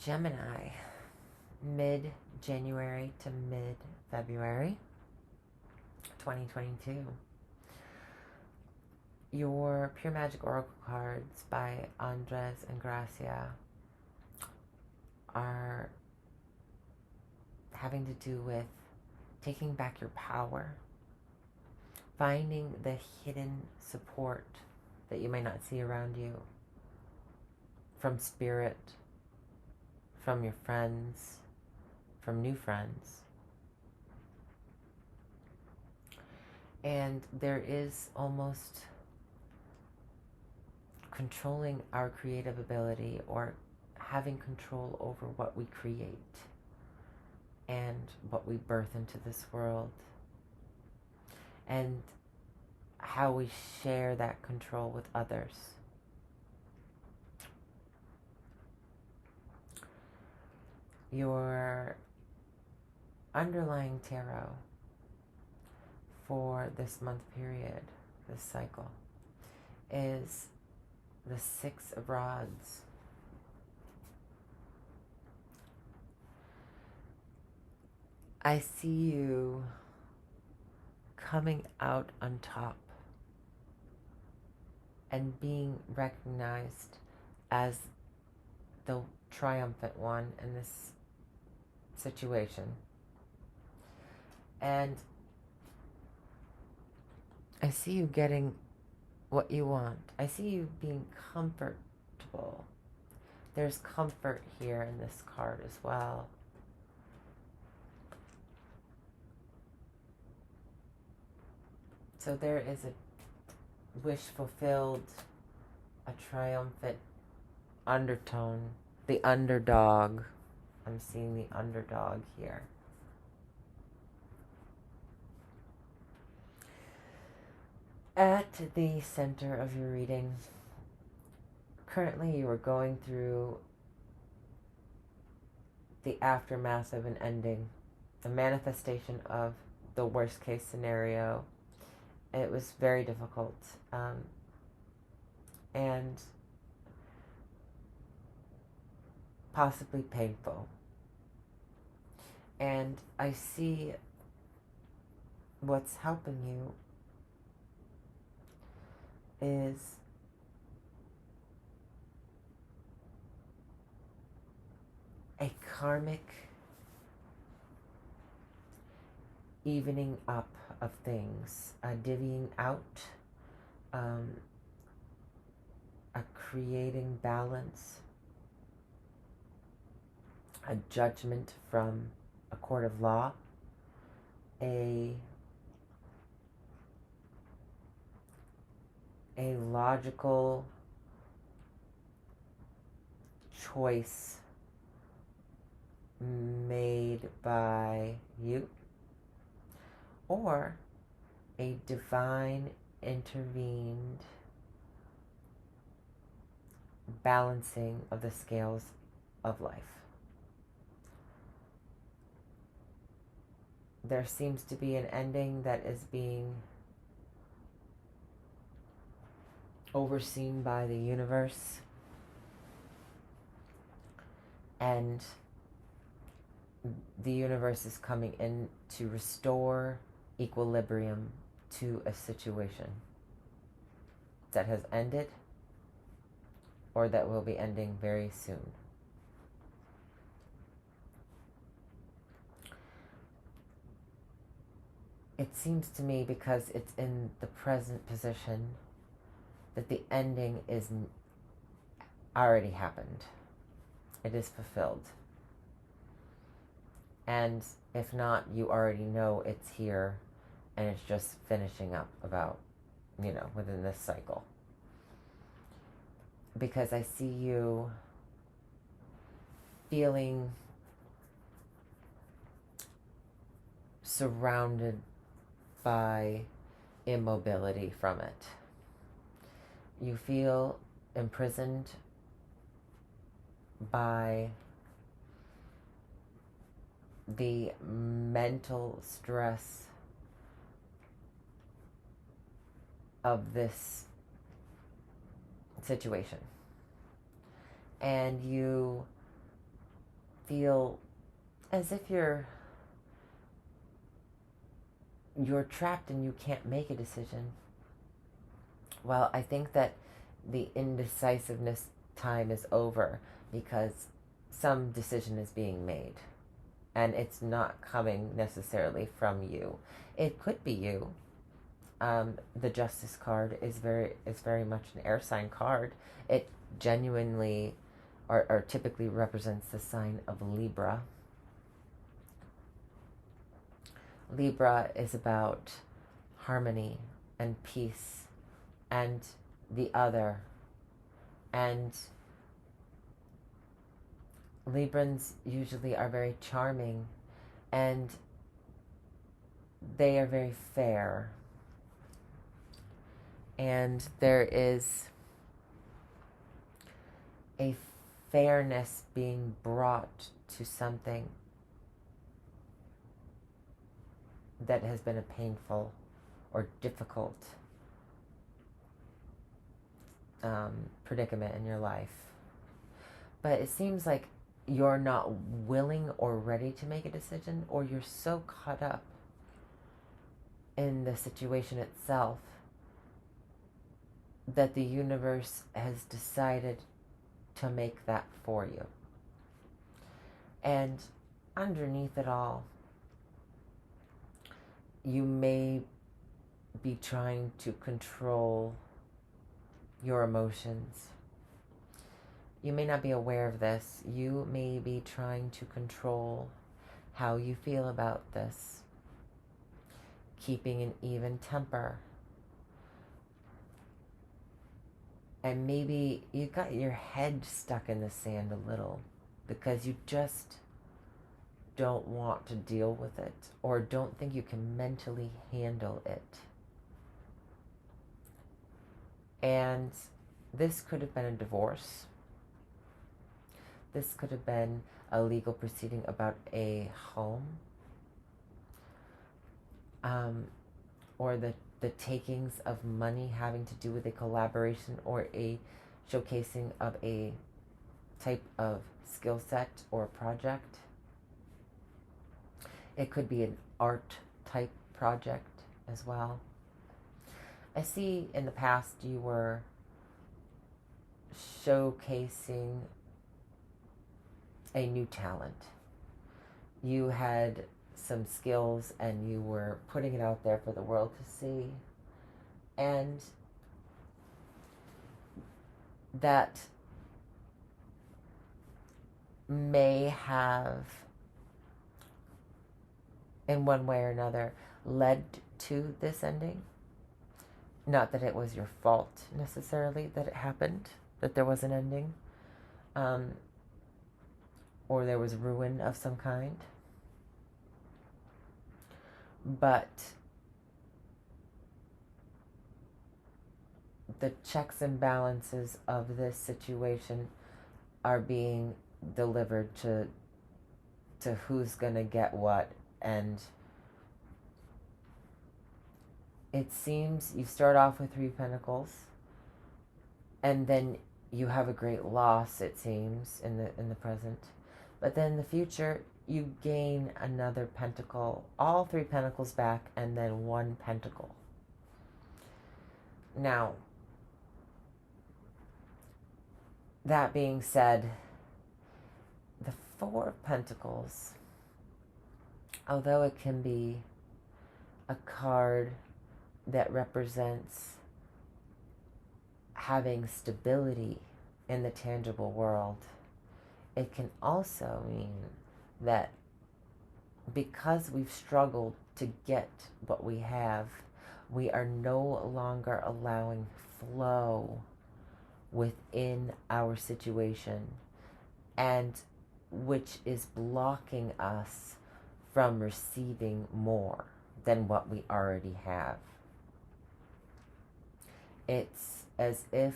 Gemini, mid-January to mid-February 2022. Your Pure Magic Oracle cards by Andres and Gracia are having to do with taking back your power, finding the hidden support that you may not see around you from spirit, from your friends, from new friends. And there is almost controlling our creative ability or having control over what we create and what we birth into this world, and how we share that control with others. Your underlying tarot for this month period, this cycle, is the Six of Rods. I see you coming out on top and being recognized as the triumphant one in this situation. And I see you getting what you want. I see you being comfortable. There's comfort here in this card as well. So there is a wish fulfilled, a triumphant undertone, the underdog. I'm seeing the underdog here. At the center of your reading, currently you are going through the aftermath of an ending, a manifestation of the worst case scenario. It was very difficult, and possibly painful. And I see what's helping you is a karmic evening up of things, a divvying out, a creating balance, a judgment from a court of law, a logical choice made by you, or a divine intervened balancing of the scales of life. There seems to be an ending that is being overseen by the universe, and the universe is coming in to restore equilibrium to a situation that has ended or that will be ending very soon. It seems to me, because it's in the present position, that the ending is already happened. It is fulfilled. And if not, you already know it's here, and it's just finishing up about, within this cycle. Because I see you feeling surrounded by immobility from it. You feel imprisoned by the mental stress of this situation. And you feel as if you're trapped and you can't make a decision. Well, I think that the indecisiveness time is over because some decision is being made and it's not coming necessarily from you. It could be you. The Justice card is very much an air sign card. It genuinely or typically represents the sign of Libra. Libra is about harmony and peace and the other. And Librans usually are very charming and they are very fair. And there is a fairness being brought to something that has been a painful or difficult predicament in your life. But it seems like you're not willing or ready to make a decision, or you're so caught up in the situation itself that the universe has decided to make that for you. And underneath it all, you may be trying to control your emotions. You may not be aware of this. You may be trying to control how you feel about this, keeping an even temper. And maybe you got your head stuck in the sand a little because you just don't want to deal with it or don't think you can mentally handle it. And this could have been a divorce. This could have been a legal proceeding about a home, or the takings of money having to do with a collaboration or a showcasing of a type of skill set or project. It could be an art type project as well. I see in the past you were showcasing a new talent. You had some skills and you were putting it out there for the world to see. And that may have, in one way or another, led to this ending. Not that it was your fault necessarily that it happened, that there was an ending, or there was ruin of some kind. But the checks and balances of this situation are being delivered to who's going to get what. And it seems you start off with 3 pentacles and then you have a great loss, it seems, in the present. But then in the future, you gain another pentacle, all 3 pentacles back, and then 1 pentacle. Now, that being said, the 4 of Pentacles, although it can be a card that represents having stability in the tangible world, it can also mean that because we've struggled to get what we have, we are no longer allowing flow within our situation, and which is blocking us from receiving more than what we already have. It's as if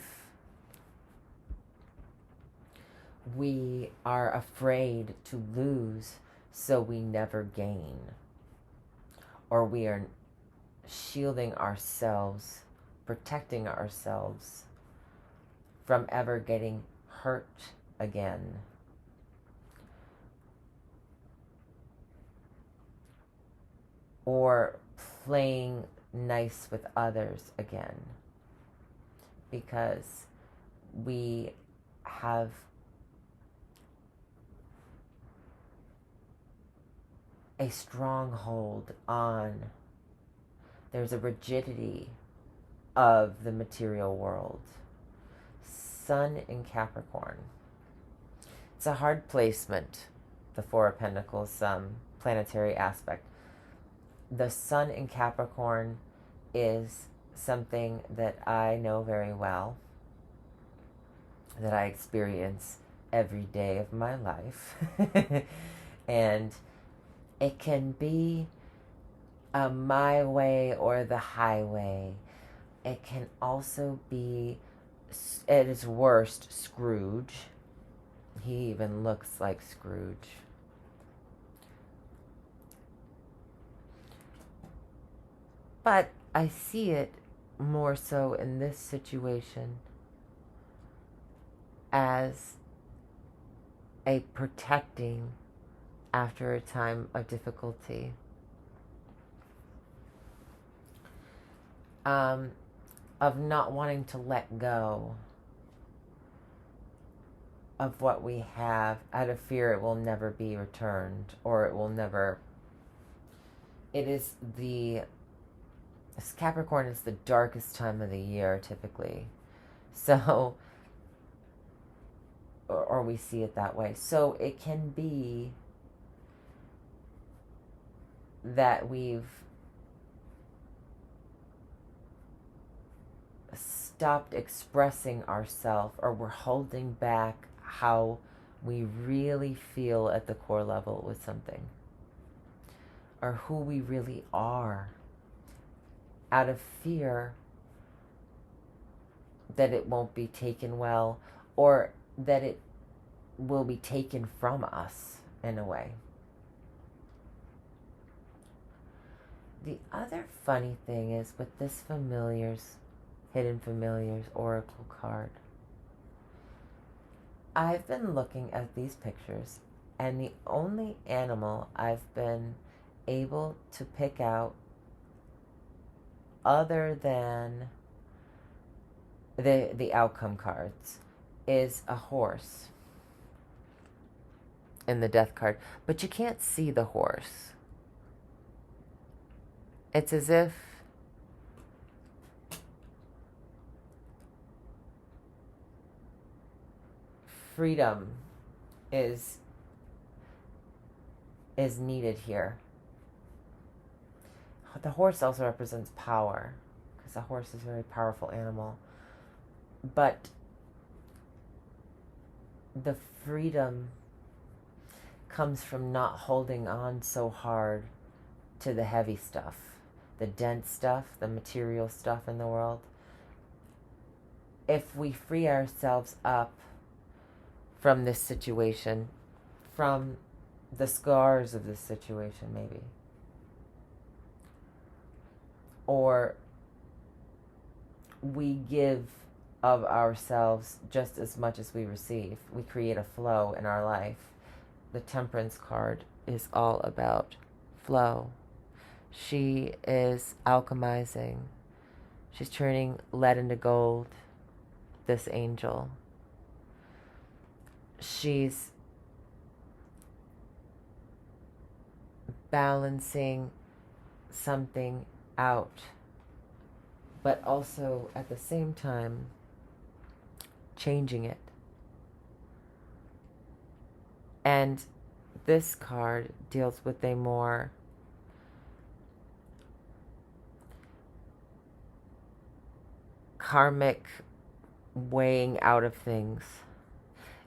we are afraid to lose, so we never gain. Or we are shielding ourselves, protecting ourselves from ever getting hurt again. or playing nice with others again, because we have a stronghold on, there's a rigidity of the material world. Sun in Capricorn. It's a hard placement, the Four of Pentacles planetary aspect. The Sun in Capricorn is something that I know very well, that I experience every day of my life. And it can be a my way or the highway. It can also be, at its worst, Scrooge. He even looks like Scrooge. But I see it more so in this situation as a protecting after a time of difficulty. Of not wanting to let go of what we have out of fear it will never be returned, or it will never. It is Capricorn is the darkest time of the year typically. So, or we see it that way. So it can be that we've stopped expressing ourselves, or we're holding back how we really feel at the core level with something, or who we really are, out of fear that it won't be taken well, or that it will be taken from us in a way. The other funny thing is with this Hidden Familiars Oracle card, I've been looking at these pictures, and the only animal I've been able to pick out other than the outcome cards is a horse in the Death card. But you can't see the horse. It's as if freedom is needed here. The horse also represents power, because a horse is a very powerful animal. But the freedom comes from not holding on so hard to the heavy stuff, the dense stuff, the material stuff in the world. If we free ourselves up from this situation, from the scars of this situation maybe, or we give of ourselves just as much as we receive, we create a flow in our life. The Temperance card is all about flow. She is alchemizing. She's turning lead into gold, this angel. She's balancing something out, but also at the same time changing it. And this card deals with a more karmic weighing out of things.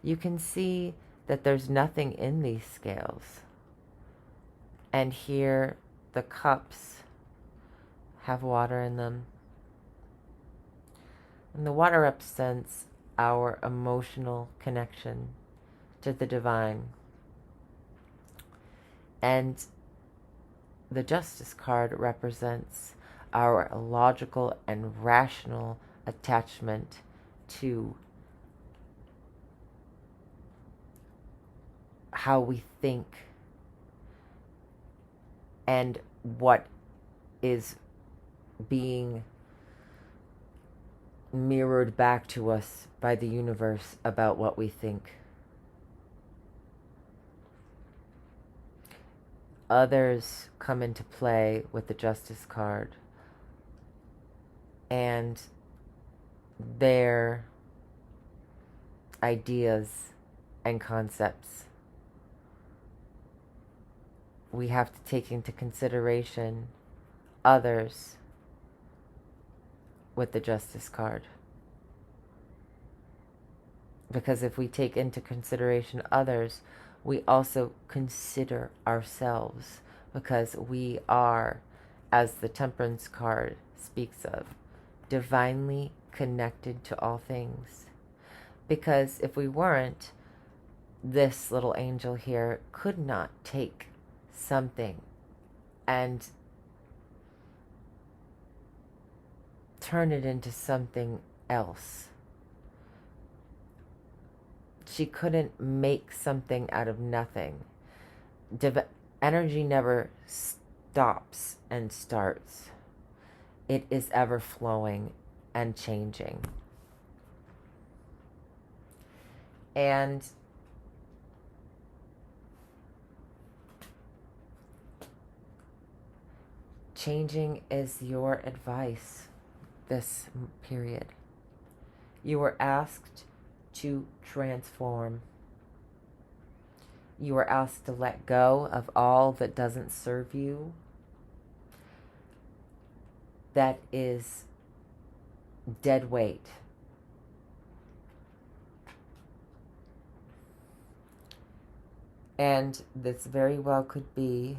You can see that there's nothing in these scales. And here the cups have water in them. And the water represents our emotional connection to the divine. And the Justice card represents our logical and rational attachment to how we think and what is being mirrored back to us by the universe about what we think. Others come into play with the Justice card, and their ideas and concepts. We have to take into consideration others with the Justice card. Because if we take into consideration others, we also consider ourselves, because we are, as the Temperance card speaks of, divinely connected to all things. Because if we weren't, this little angel here could not take something and turn it into something else. She couldn't make something out of nothing. Energy never stops and starts. It is ever flowing and changing. And changing is your advice this period. You were asked to transform. You were asked to let go of all that doesn't serve you, that is dead weight. And this very well could be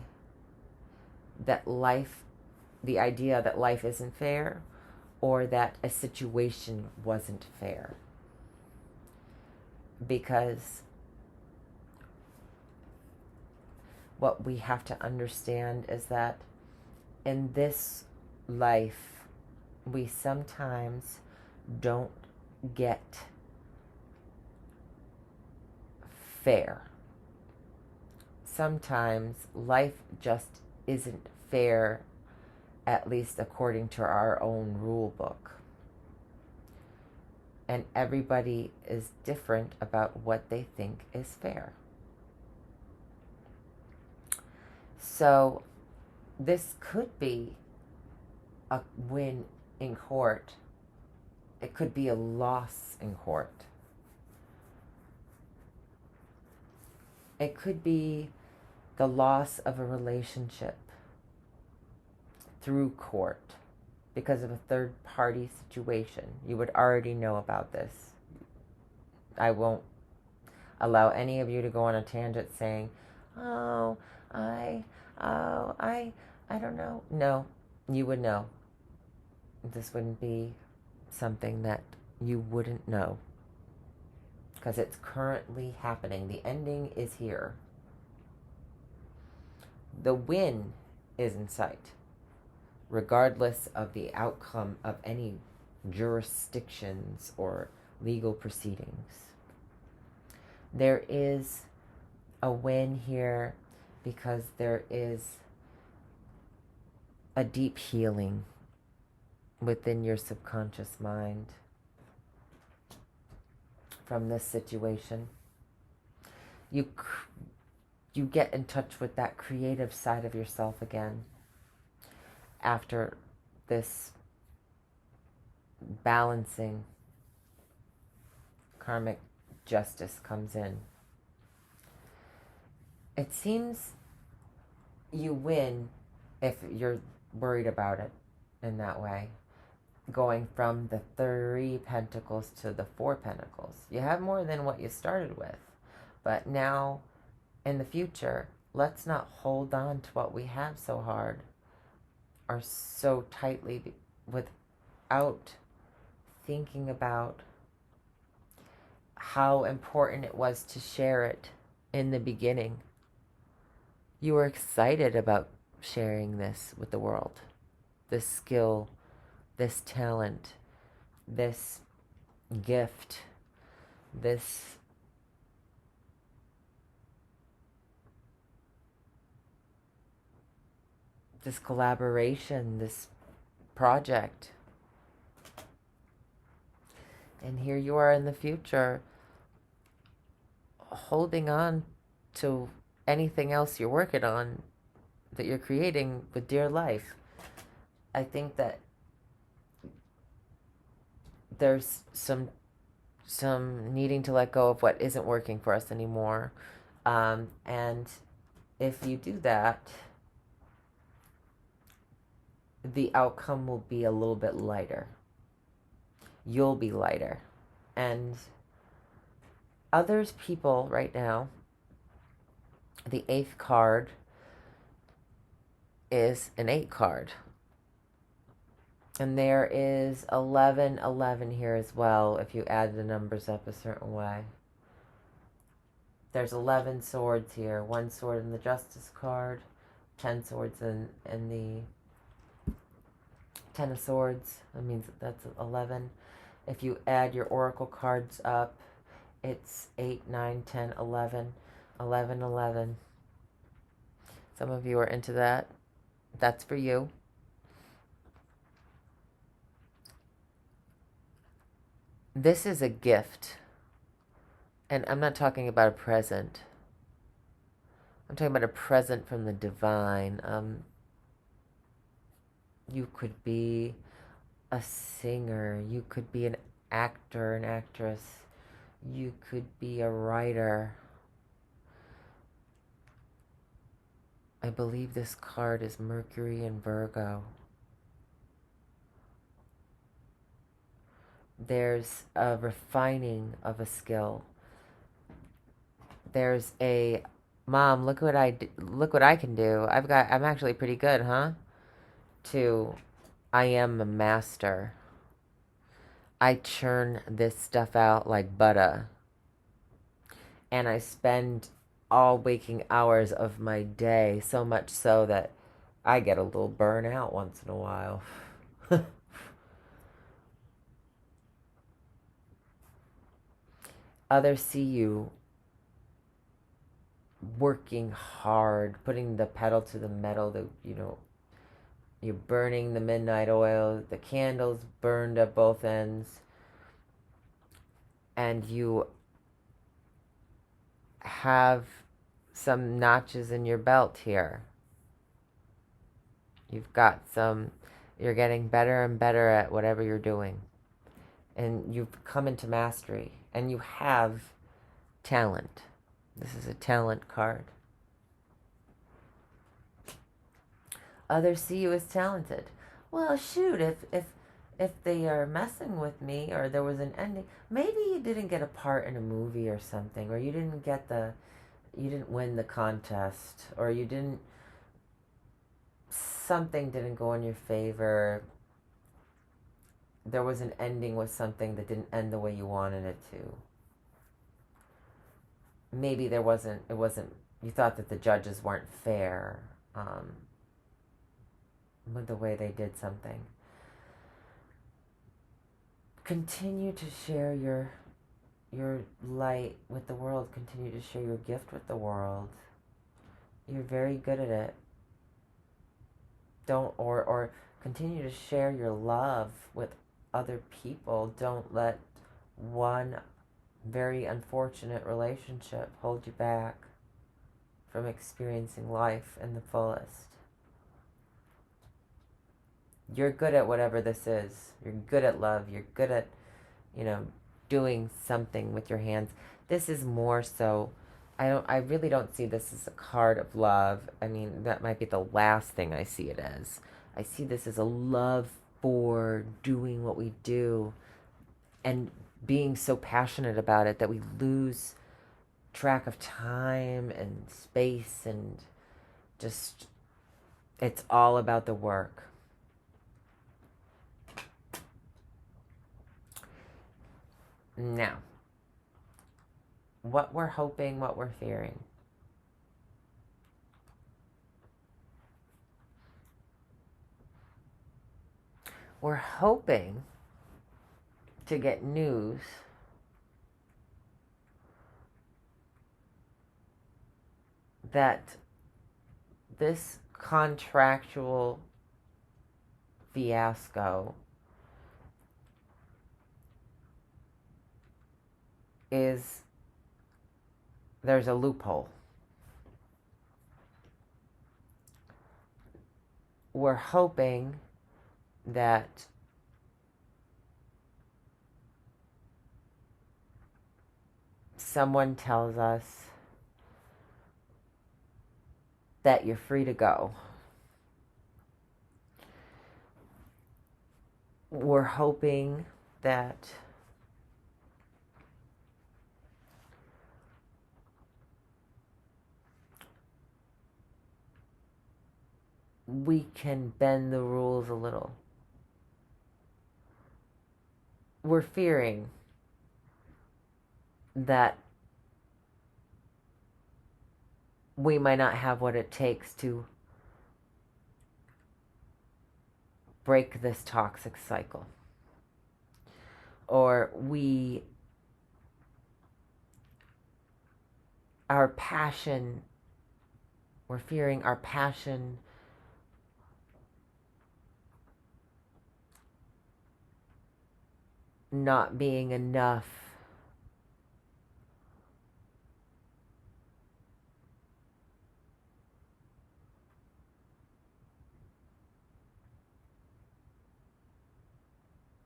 that life, the idea that life isn't fair, or that a situation wasn't fair. Because what we have to understand is that in this life, we sometimes don't get fair. Sometimes life just isn't fair, at least according to our own rule book. And everybody is different about what they think is fair. So this could be a win in court. It could be a loss in court. It could be the loss of a relationship through court because of a third-party situation. You would already know about this. I won't allow any of you to go on a tangent saying, I don't know. No, you would know. This wouldn't be something that you wouldn't know, because it's currently happening. The ending is here. The win is in sight, regardless of the outcome of any jurisdictions or legal proceedings. There is a win here because there is a deep healing within your subconscious mind from this situation. You get in touch with that creative side of yourself again after this balancing karmic justice comes in. It seems you win if you're worried about it in that way, going from the 3 pentacles to the 4 pentacles. You have more than what you started with, but now in the future, let's not hold on to what we have so hard or so tightly without thinking about how important it was to share it in the beginning. You were excited about sharing this with the world, this skill, this talent, this gift, this this collaboration, this project. And here you are in the future, holding on to anything else you're working on, that you're creating with dear life. I think that there's some needing to let go of what isn't working for us anymore. And if you do that, the outcome will be a little bit lighter. You'll be lighter. And others people right now, the 8th card is an 8 card. And there is 11 here as well, if you add the numbers up a certain way. There's 11 swords here. 1 sword in the Justice card, 10 swords in the 10 of Swords. That means that's 11. If you add your Oracle cards up, it's 8, 9, 10, 11. 11, 11. Some of you are into that. That's for you. This is a gift. And I'm not talking about a present. I'm talking about a present from the divine. You could be a singer. You could be an actor, an actress. You could be a writer. I believe this card is Mercury and Virgo. There's a refining of a skill. There's a, Mom, look what I can do. I'm actually pretty good, huh? To, I am a master. I churn this stuff out like butter. And I spend all waking hours of my day, so much so that I get a little burnout once in a while. Others see you working hard, putting the pedal to the metal, you're burning the midnight oil, the candles burned at both ends, and you have some notches in your belt here. You're getting better and better at whatever you're doing. And you've come into mastery, and you have talent. This is a talent card. Others see you as talented. Well, shoot, if they are messing with me, or there was an ending, maybe you didn't get a part in a movie or something, or you didn't win the contest, or something didn't go in your favor. There was an ending with something that didn't end the way you wanted it to. Maybe it wasn't, you thought that the judges weren't fair with the way they did something. Continue to share your light with the world. Continue to share your gift with the world. You're very good at it. Or continue to share your love with other people. Don't let one very unfortunate relationship hold you back from experiencing life in the fullest. You're good at whatever this is. You're good at love. You're good at, doing something with your hands. This is more so, I really don't see this as a card of love. I mean, that might be the last thing I see it as. I see this as a love for doing what we do and being so passionate about it that we lose track of time and space, and just, it's all about the work. Now, what we're hoping, what we're fearing. We're hoping to get news that this contractual fiasco is there's a loophole. We're hoping that someone tells us that you're free to go. We're hoping that we can bend the rules a little. We're fearing that we might not have what it takes to break this toxic cycle. Or we're fearing our passion not being enough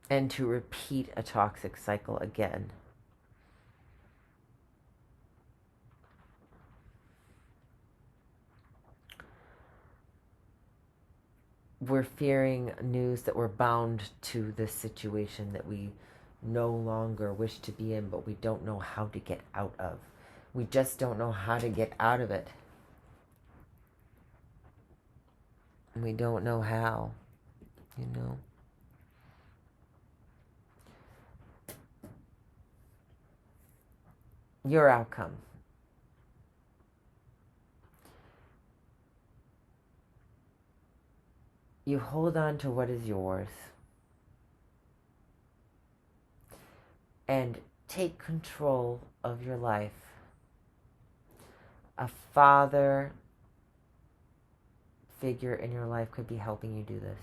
and to repeat a toxic cycle again. We're fearing news that we're bound to this situation that we no longer wish to be in, but we don't know how to get out of. We just don't know how to get out of it. We don't know how, you know. Your outcome. You hold on to what is yours and take control of your life. A father figure in your life could be helping you do this.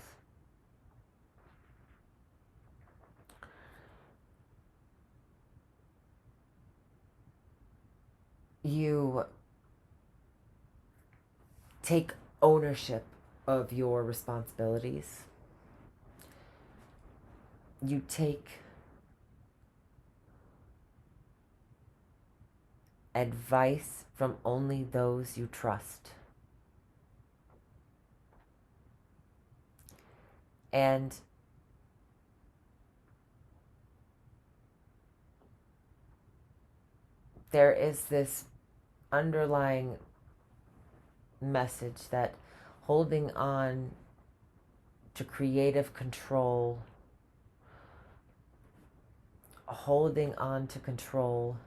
You take ownership of your responsibilities. You take advice from only those you trust. And there is this underlying message that holding on to creative control, holding on to control,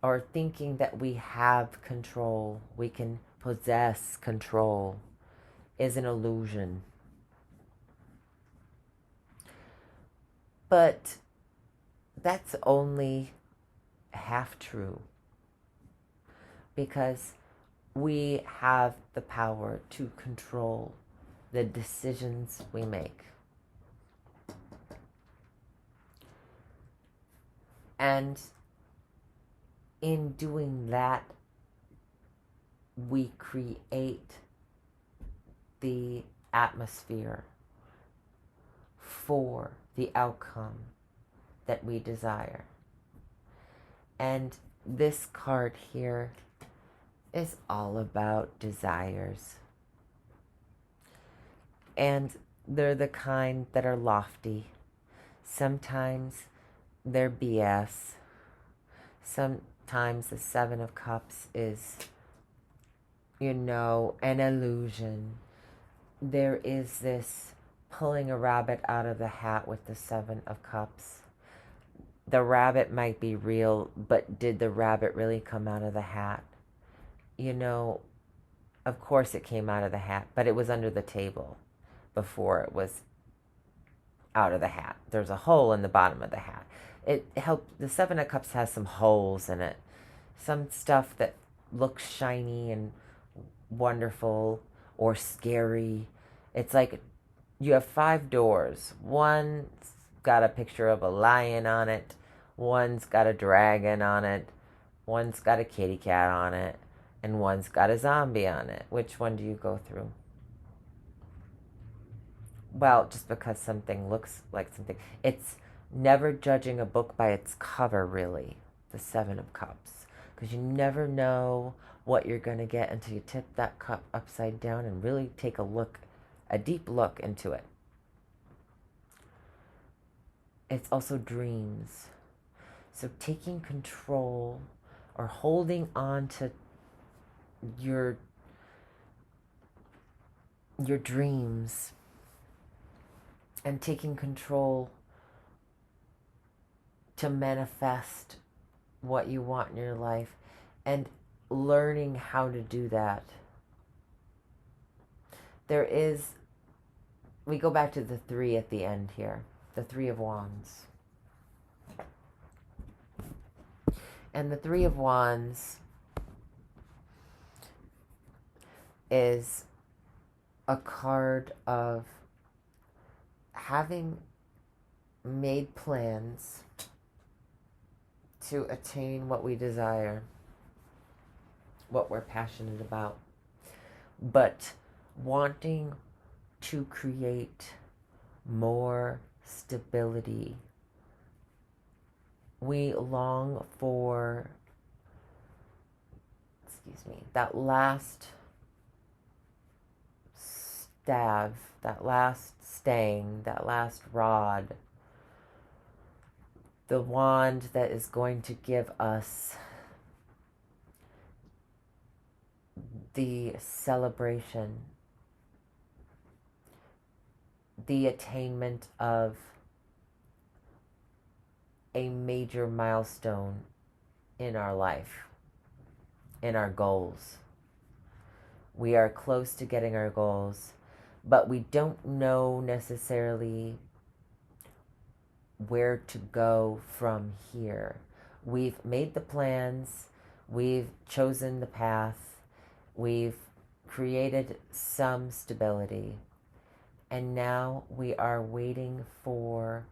or thinking that we have control, we can possess control, is an illusion. But that's only half true, because we have the power to control the decisions we make. And in doing that, we create the atmosphere for the outcome that we desire. And this card here is all about desires. And they're the kind that are lofty. Sometimes they're BS. Sometimes the Seven of Cups is, an illusion. There is this pulling a rabbit out of the hat with the Seven of Cups. The rabbit might be real, but did the rabbit really come out of the hat? Of course it came out of the hat, but it was under the table before it was out of the hat. There's a hole in the bottom of the hat. The Seven of Cups has some holes in it. Some stuff that looks shiny and wonderful or scary. It's like you have 5 doors. One's got a picture of a lion on it. One's got a dragon on it. One's got a kitty cat on it. And one's got a zombie on it. Which one do you go through? Well, just because something looks like something. It's never judging a book by its cover, really. The 7 of Cups. Because you never know what you're going to get until you tip that cup upside down and really take a deep look into it. It's also dreams. So taking control or holding on to your dreams and taking control to manifest what you want in your life and learning how to do that. We go back to the 3 at the end here, the 3 of Wands. And the 3 of Wands is a card of having made plans to attain what we desire, what we're passionate about, but wanting to create more stability. We long for, that last staff, that last stang, that last rod, the wand that is going to give us the celebration, the attainment of a major milestone in our life, in our goals. We are close to getting our goals, but we don't know necessarily where to go from here. We've made the plans, we've chosen the path, we've created some stability, and now we are waiting for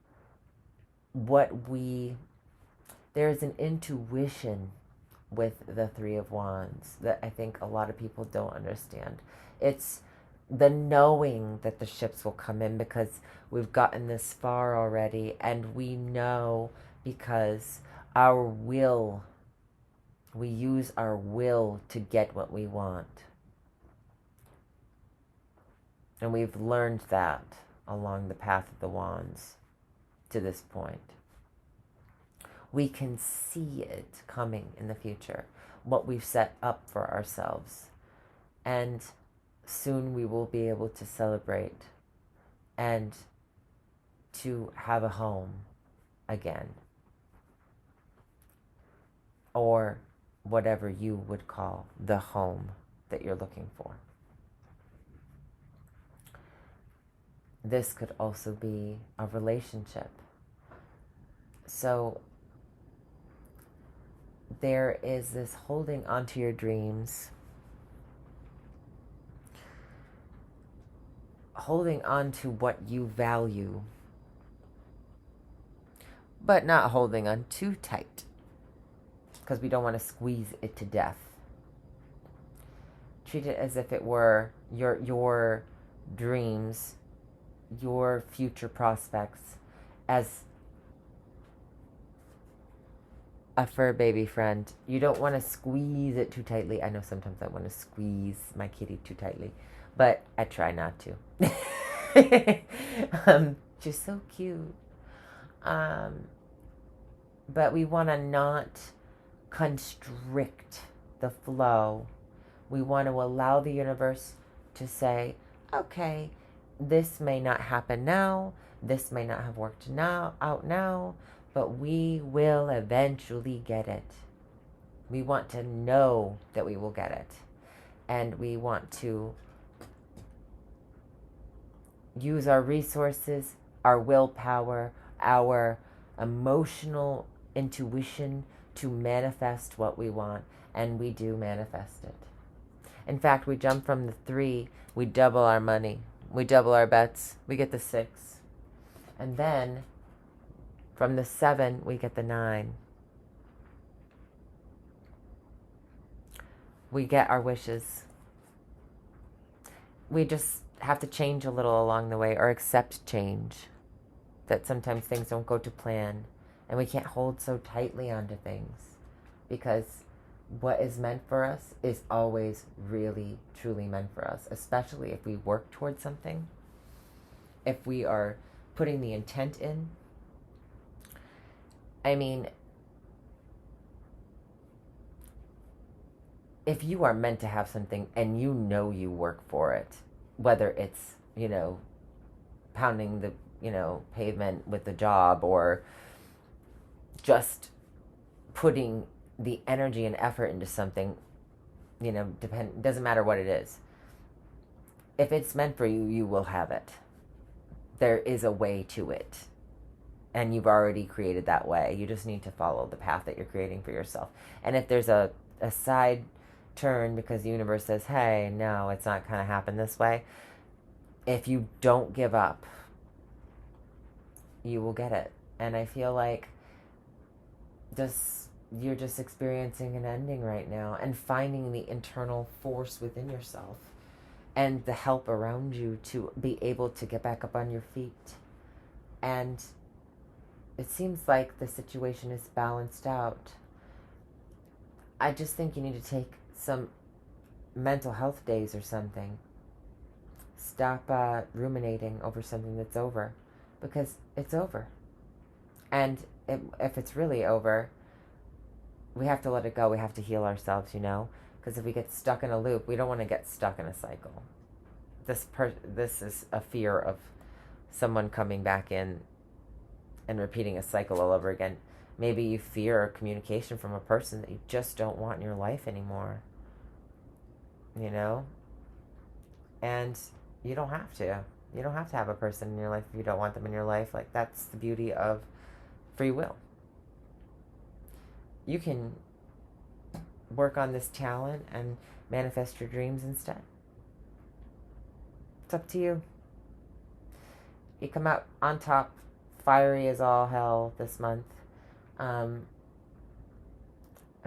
there's an intuition with the 3 of Wands that I think a lot of people don't understand. It's the knowing that the ships will come in because we've gotten this far already, and we know because we use our will to get what we want. And we've learned that along the path of the Wands to this point. We can see it coming in the future, what we've set up for ourselves. And soon we will be able to celebrate and to have a home again. Or whatever you would call the home that you're looking for. This could also be a relationship. So there is this holding onto your dreams, holding on to what you value, but not holding on too tight because we don't want to squeeze it to death. Treat it as if it were your dreams, your future prospects, as a fur baby friend. You don't want to squeeze it too tightly. I know sometimes I want to squeeze my kitty too tightly, but I try not to. She's so cute. But we want to not constrict the flow. We want to allow the universe to say, okay, this may not happen now, this may not have worked out now, but we will eventually get it. We want to know that we will get it. And we want to use our resources, our willpower, our emotional intuition to manifest what we want, and we do manifest it. In fact, we jump from the 3, we double our money, we double our bets, we get the 6. And then from the 7, we get the 9. We get our wishes. We just have to change a little along the way, or accept change. That sometimes things don't go to plan, and we can't hold so tightly onto things, because what is meant for us is always really, truly meant for us, especially if we work towards something, if we are putting the intent in. I mean, if you are meant to have something and you know you work for it, whether it's, pounding the, pavement with the job, or just putting the energy and effort into something, doesn't matter what it is. If it's meant for you, you will have it. There is a way to it. And you've already created that way. You just need to follow the path that you're creating for yourself. And if there's a side turn because the universe says, hey, no, it's not going to happen this way, if you don't give up, you will get it. And I feel like you're just experiencing an ending right now, and finding the internal force within yourself and the help around you to be able to get back up on your feet. And it seems like the situation is balanced out. I just think you need to take some mental health days or something. Stop ruminating over something that's over, because it's over. And if it's really over, we have to let it go. We have to heal ourselves, because if we get stuck in a loop, we don't want to get stuck in a cycle. This is a fear of someone coming back in and repeating a cycle all over again. Maybe you fear communication from a person that you just don't want in your life anymore. And you don't have to. You don't have to have a person in your life if you don't want them in your life. Like, that's the beauty of free will. You can work on this talent and manifest your dreams instead. It's up to you. You come out on top, fiery as all hell this month. I'm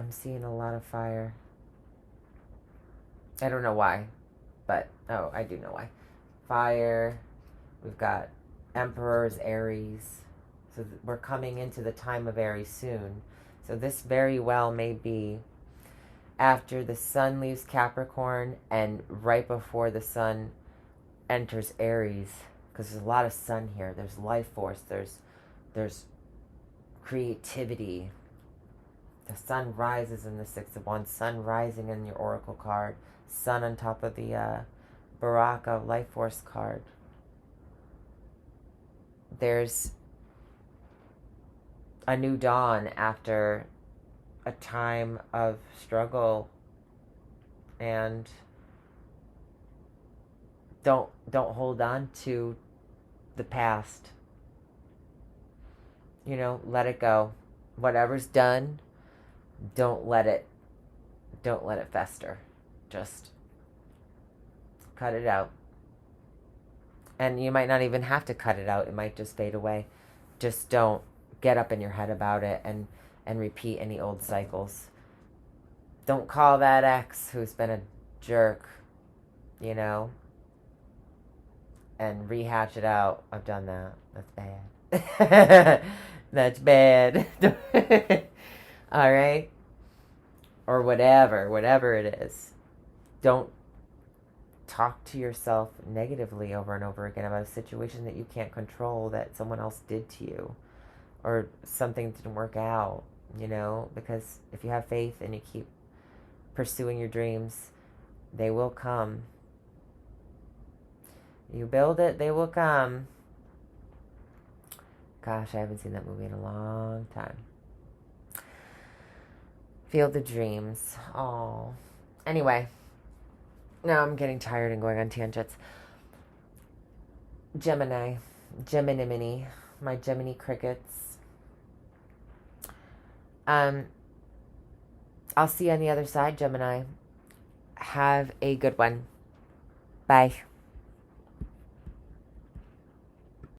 seeing a lot of fire. I don't know why, but I do know why. Fire. We've got Emperor's Aries. So we're coming into the time of Aries soon. So this very well may be after the sun leaves Capricorn and right before the sun enters Aries, because there's a lot of sun here. There's life force. There's creativity. The sun rises in the Six of Wands. Sun rising in your Oracle card. Sun on top of the Baraka life force card. There's a new dawn after a time of struggle, and don't hold on to the past. Let it go. Whatever's done, don't let it fester. Just cut it out. And you might not even have to cut it out. It might just fade away. Just don't get up in your head about it and repeat any old cycles. Don't call that ex who's been a jerk, and rehatch it out. I've done that. That's bad. That's bad. All right? Or whatever it is. Don't talk to yourself negatively over and over again about a situation that you can't control that someone else did to you, or something didn't work out, because if you have faith and you keep pursuing your dreams, they will come. You build it, they will come. Gosh, I haven't seen that movie in a long time. Field of Dreams. Oh. Anyway. Now I'm getting tired and going on tangents. Gemini. Gemini, my Gemini crickets. I'll see you on the other side, Gemini. Have a good one. Bye.